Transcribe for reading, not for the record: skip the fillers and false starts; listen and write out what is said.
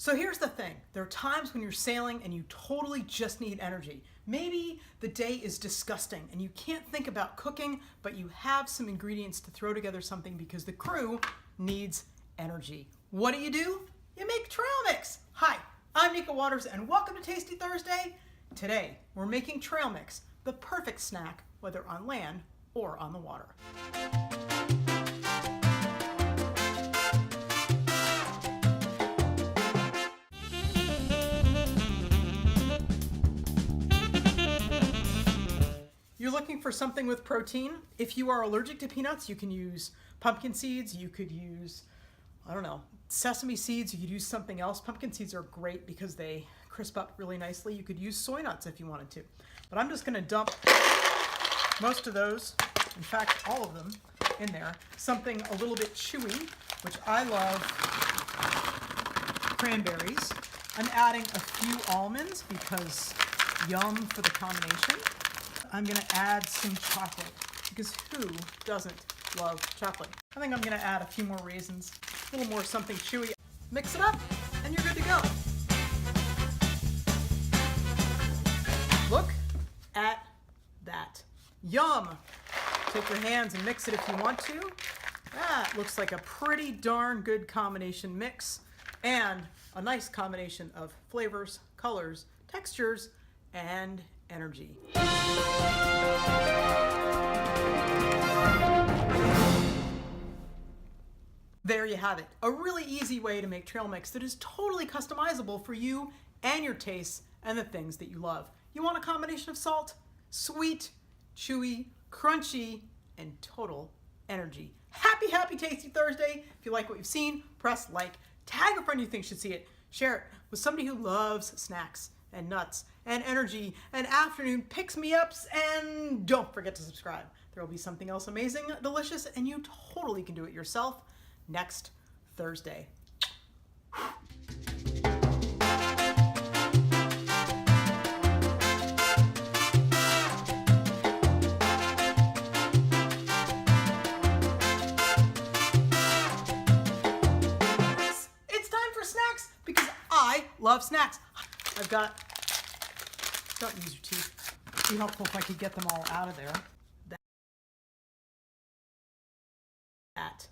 So here's the thing. There are times when you're sailing and you totally just need energy. Maybe the day is disgusting and you can't think about cooking, but you have some ingredients to throw together something because the crew needs energy. What do? You make trail mix. Hi, I'm Nica Waters and welcome to Tasty Thursday. Today, we're making trail mix, the perfect snack, whether on land or on the water. You're looking for something with protein. If you are allergic to peanuts, you can use pumpkin seeds. You could use, sesame seeds. You could use something else. Pumpkin seeds are great because they crisp up really nicely. You could use soy nuts if you wanted to. But I'm just gonna dump most of those, in fact, all of them in there. Something a little bit chewy, which I love, cranberries. I'm adding a few almonds because yum for the combination. I'm gonna add some chocolate because who doesn't love chocolate? I think I'm gonna add a few more raisins, a little more something chewy. Mix it up and you're good to go. Look at that. Yum! Take your hands and mix it if you want to. That looks like a pretty darn good combination mix and a nice combination of flavors, colors, textures, and energy. There you have it. A really easy way to make trail mix that is totally customizable for you and your tastes and the things that you love. You want a combination of salt, sweet, chewy, crunchy, and total energy. Happy Tasty Thursday. If you like what you've seen, press like. Tag a friend you think should see it. Share it with somebody who loves snacks and nuts and energy and afternoon pick-me-ups, and don't forget to subscribe. There will be something else amazing, delicious, and you totally can do it yourself next Thursday. It's time for snacks because I love snacks. I've got, don't use your teeth. It'd be helpful if I could get them all out of there. That.